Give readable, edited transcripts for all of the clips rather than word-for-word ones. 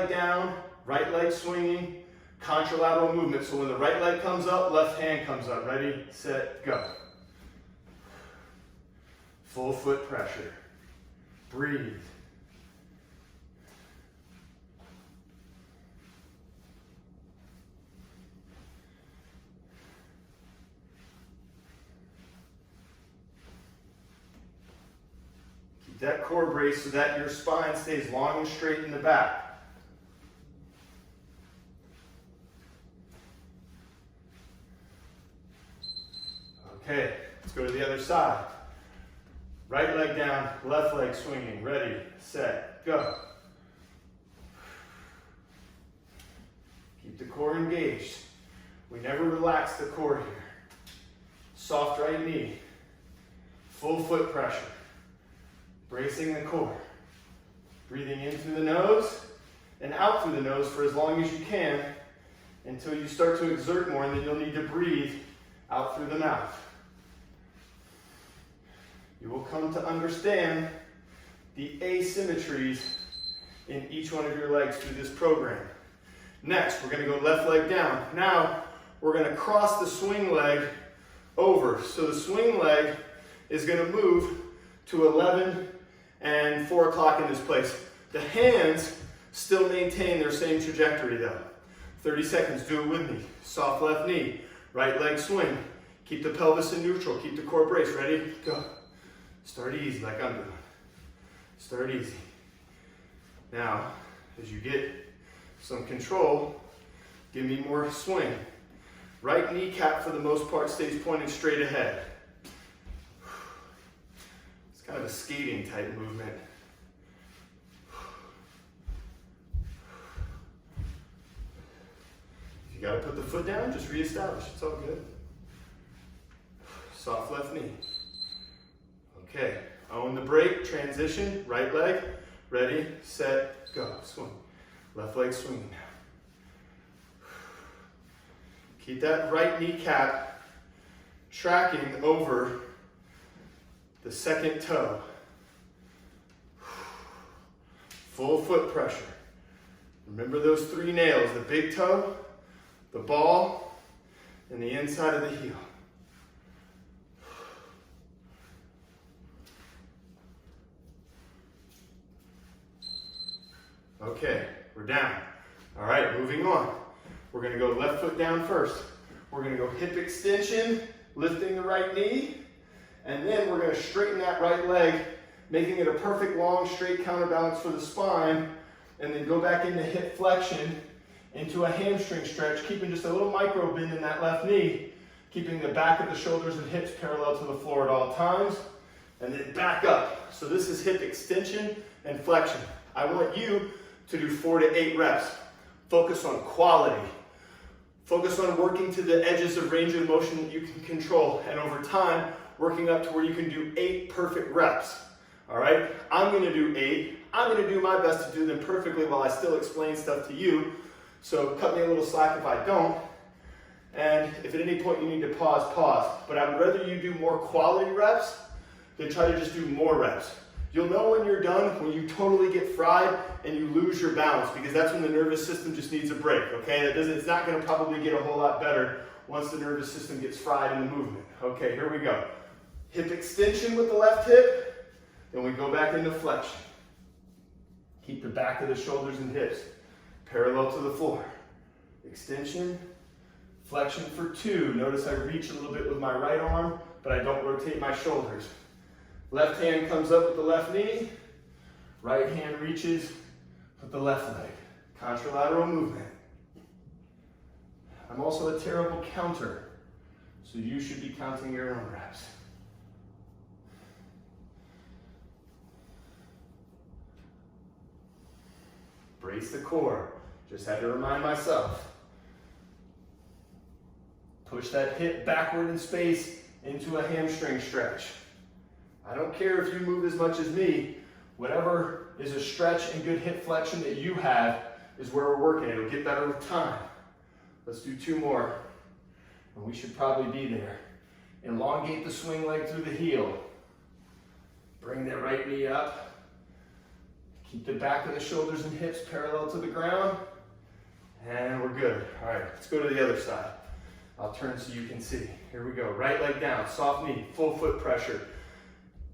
leg down, right leg swinging, contralateral movement. So when the right leg comes up, left hand comes up. Ready, set, go. Full foot pressure. Breathe. Keep that core brace so that your spine stays long and straight in the back. Okay, let's go to the other side. Right leg down, left leg swinging. Ready, set, go. Keep the core engaged. We never relax the core here. Soft right knee. Full foot pressure. Bracing the core. Breathing in through the nose and out through the nose for as long as you can until you start to exert more, and then you'll need to breathe out through the mouth. You will come to understand the asymmetries in each one of your legs through this program. Next, we're going to go left leg down. Now, we're going to cross the swing leg over. So the swing leg is going to move to 11 and 4 o'clock in this place. The hands still maintain their same trajectory though. 30 seconds, do it with me. Soft left knee, right leg swing. Keep the pelvis in neutral, keep the core brace. Ready? Go. Start easy like I'm doing. Start easy. Now, as you get some control, give me more swing. Right kneecap for the most part stays pointed straight ahead. It's kind of a skating type movement. If you gotta put the foot down, just reestablish, it's all good. Soft left knee. Okay, own the break, transition, right leg, ready, set, go, swing. Left leg swinging now. Keep that right kneecap tracking over the second toe. Full foot pressure. Remember those 3 nails, the big toe, the ball, and the inside of the heel. Okay, we're down. All right, moving on. We're gonna go left foot down first. We're gonna go hip extension, lifting the right knee, and then we're gonna straighten that right leg, making it a perfect long straight counterbalance for the spine, and then go back into hip flexion, into a hamstring stretch, keeping just a little micro bend in that left knee, keeping the back of the shoulders and hips parallel to the floor at all times, and then back up. So this is hip extension and flexion. I want you to do 4 to 8 reps. Focus on quality. Focus on working to the edges of range of motion that you can control, and over time, working up to where you can do 8 perfect reps. All right? I'm gonna do 8. I'm gonna do my best to do them perfectly while I still explain stuff to you. So cut me a little slack if I don't. And if at any point you need to pause, pause. But I would rather you do more quality reps than try to just do more reps. You'll know when you're done, when you totally get fried and you lose your balance, because that's when the nervous system just needs a break, okay? It's not gonna probably get a whole lot better once the nervous system gets fried in the movement. Okay, here we go. Hip extension with the left hip, then we go back into flexion. Keep the back of the shoulders and hips parallel to the floor. Extension, flexion for 2. Notice I reach a little bit with my right arm, but I don't rotate my shoulders. Left hand comes up with the left knee. Right hand reaches with the left leg. Contralateral movement. I'm also a terrible counter, so you should be counting your own reps. Brace the core. Just had to remind myself. Push that hip backward in space into a hamstring stretch. I don't care if you move as much as me. Whatever is a stretch and good hip flexion that you have is where we're working. It'll get better with time. Let's do 2 more. And we should probably be there. Elongate the swing leg through the heel. Bring that right knee up. Keep the back of the shoulders and hips parallel to the ground. And we're good. All right, let's go to the other side. I'll turn so you can see. Here we go. Right leg down, soft knee, full foot pressure.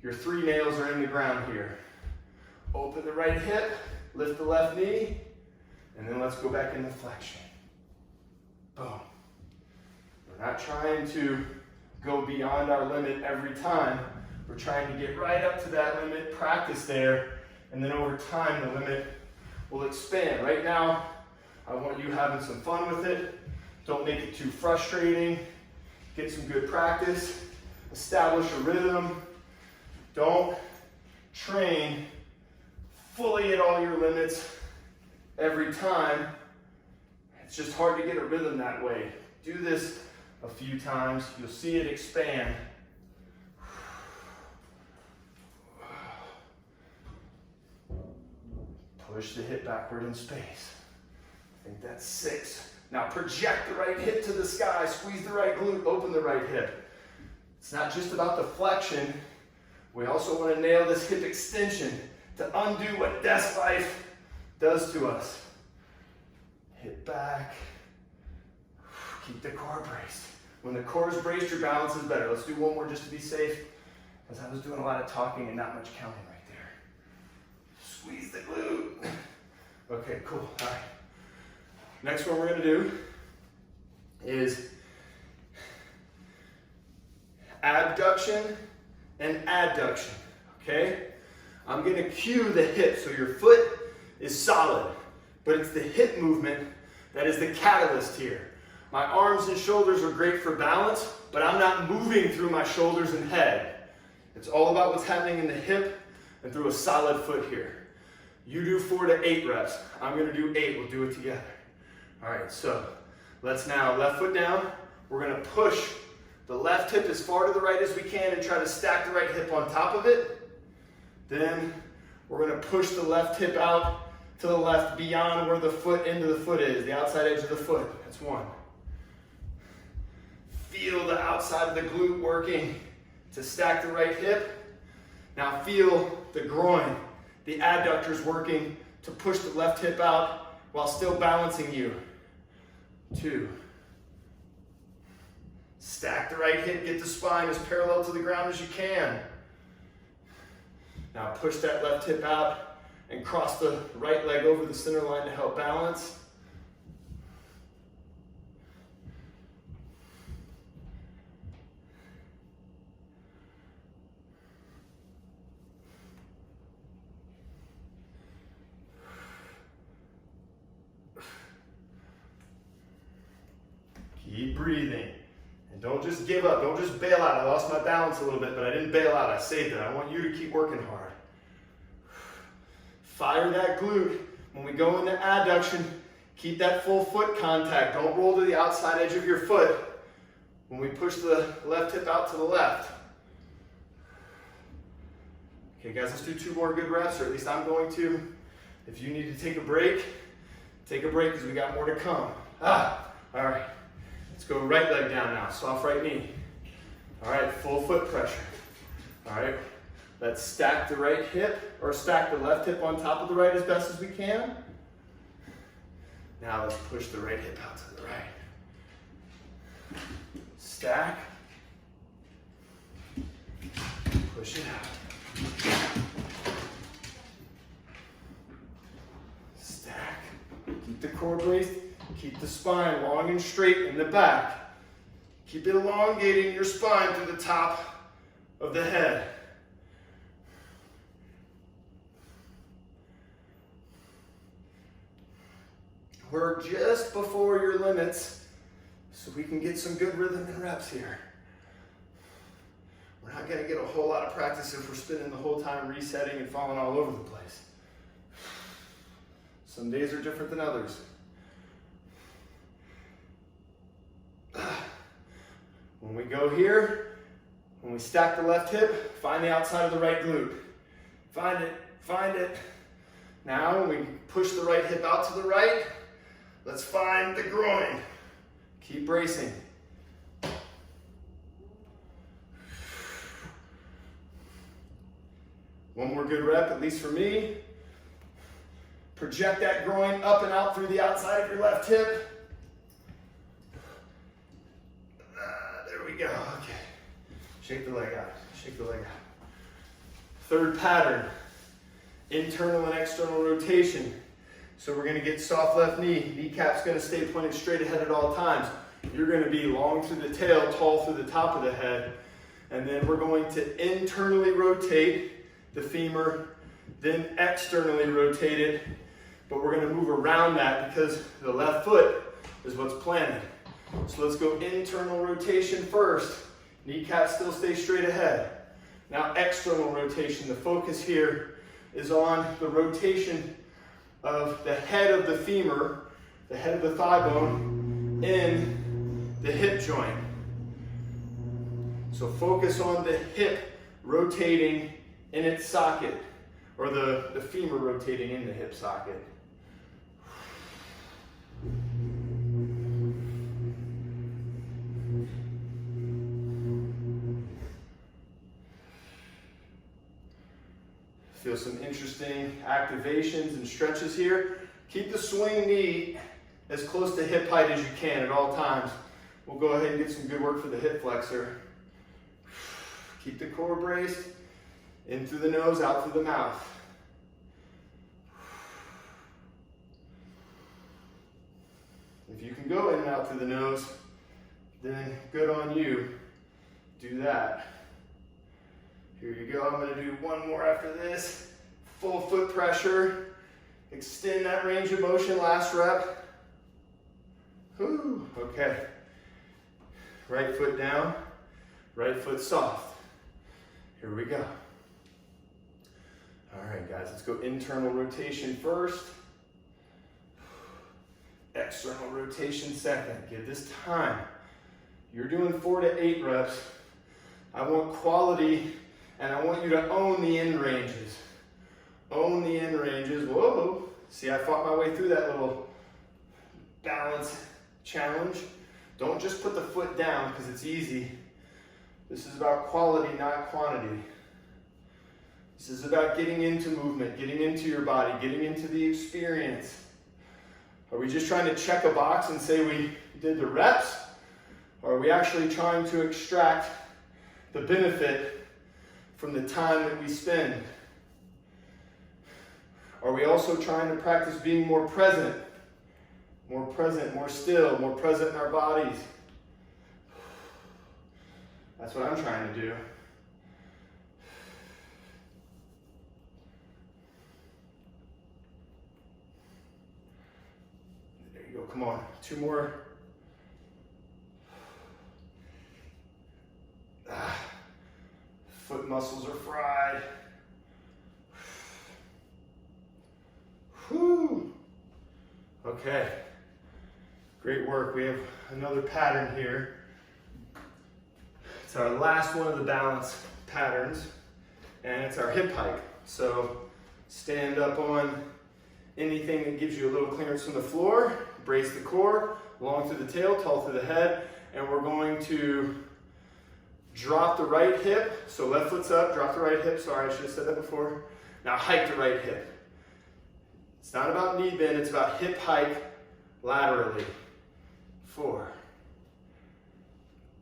Your 3 nails are in the ground here. Open the right hip, lift the left knee, and then let's go back into flexion. Boom. We're not trying to go beyond our limit every time. We're trying to get right up to that limit, practice there, and then over time the limit will expand. Right now, I want you having some fun with it. Don't make it too frustrating. Get some good practice. Establish a rhythm. Don't train fully at all your limits every time. It's just hard to get a rhythm that way. Do this a few times. You'll see it expand. Push the hip backward in space. I think that's 6. Now project the right hip to the sky, squeeze the right glute, open the right hip. It's not just about the flexion. We also want to nail this hip extension to undo what desk life does to us. Hip back. Keep the core braced. When the core is braced, your balance is better. Let's do one more just to be safe, because I was doing a lot of talking and not much counting right there. Squeeze the glute. Okay, cool. All right. Next one we're going to do is abduction and adduction, okay? I'm going to cue the hip so your foot is solid, but it's the hip movement that is the catalyst here. My arms and shoulders are great for balance, but I'm not moving through my shoulders and head. It's all about what's happening in the hip and through a solid foot here. You do 4 to 8 reps. I'm going to do 8. We'll do it together. All right, so let's now left foot down. We're going to push the left hip as far to the right as we can and try to stack the right hip on top of it. Then we're going to push the left hip out to the left beyond where the foot into the foot is, the outside edge of the foot. That's 1. Feel the outside of the glute working to stack the right hip. Now feel the groin, the adductors working to push the left hip out while still balancing you. 2. Stack the right hip, get the spine as parallel to the ground as you can. Now push that left hip out and cross the right leg over the center line to help balance. Keep breathing. And don't just give up. Don't just bail out. I lost my balance a little bit, but I didn't bail out. I saved it. I want you to keep working hard. Fire that glute. When we go into adduction, keep that full foot contact. Don't roll to the outside edge of your foot when we push the left hip out to the left. Okay, guys, let's do 2 more good reps, or at least I'm going to. If you need to take a break because we got more to come. All right. Let's go right leg down now, soft right knee. All right, full foot pressure. All right, let's stack the right hip, or stack the left hip on top of the right as best as we can. Now let's push the right hip out to the right. Stack. Push it out. Stack. Keep the core braced. Keep the spine long and straight in the back. Keep elongating your spine to the top of the head. We're just before your limits, so we can get some good rhythm and reps here. We're not going to get a whole lot of practice if we're spinning the whole time, resetting and falling all over the place. Some days are different than others. When we go here, when we stack the left hip, find the outside of the right glute. Find it, find it. Now, when we push the right hip out to the right, let's find the groin. Keep bracing. One more good rep, at least for me. Project that groin up and out through the outside of your left hip. There we go, okay. Shake the leg out, shake the leg out. Third pattern, internal and external rotation. So we're gonna get soft left knee. Kneecap's gonna stay pointed straight ahead at all times. You're gonna be long through the tail, tall through the top of the head. And then we're going to internally rotate the femur, then externally rotate it. But we're gonna move around that because the left foot is what's planted. So let's go internal rotation first. Kneecaps still stay straight ahead. Now external rotation. The focus here is on the rotation of the head of the femur, the head of the thigh bone, in the hip joint. So focus on the hip rotating in its socket, or the femur rotating in the hip socket. Feel some interesting activations and stretches here. Keep the swing knee as close to hip height as you can at all times. We'll go ahead and get some good work for the hip flexor. Keep the core braced. In through the nose, out through the mouth. If you can go in and out through the nose, then good on you. Do that. Here you go. I'm going to do one more after this. Full foot pressure. Extend that range of motion. Last rep. Whew. Okay. Right foot down. Right foot soft. Here we go. All right, guys. Let's go internal rotation first. External rotation second. Give this time. You're doing 4 to 8 reps. I want quality. And I want you to own the end ranges. Own the end ranges. Whoa. See, I fought my way through that little balance challenge. Don't just put the foot down because it's easy. This is about quality, not quantity. This is about getting into movement, getting into your body, getting into the experience. Are we just trying to check a box and say we did the reps? Or are we actually trying to extract the benefit from the time that we spend? Are we also trying to practice being more present, more still, more present in our bodies? That's what I'm trying to do. There you go, come on, 2 more. Foot muscles are fried. Whew. Okay, great work. We have another pattern here. It's our last one of the balance patterns, and it's our hip hike. So stand up on anything that gives you a little clearance from the floor, brace the core, long through the tail, tall through the head, and we're going to drop the right hip. So left foot's up, drop the right hip. Sorry, I should have said that before. Now hike the right hip. It's not about knee bend, it's about hip hike laterally. 4,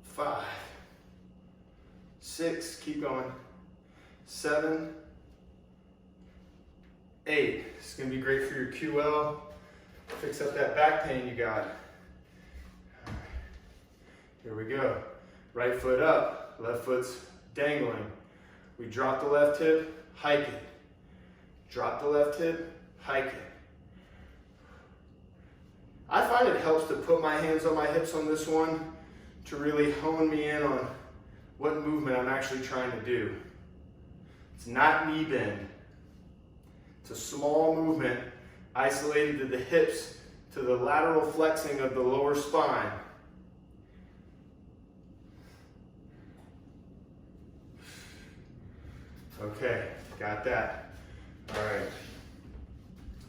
5, 6, keep going. 7, 8. This is going to be great for your QL. Fix up that back pain you got. Here we go. Right foot up, left foot's dangling. We drop the left hip, hike it. Drop the left hip, hike it. I find it helps to put my hands on my hips on this one to really hone me in on what movement I'm actually trying to do. It's not knee bend. It's a small movement isolated to the hips, to the lateral flexing of the lower spine. Okay, got that. All right.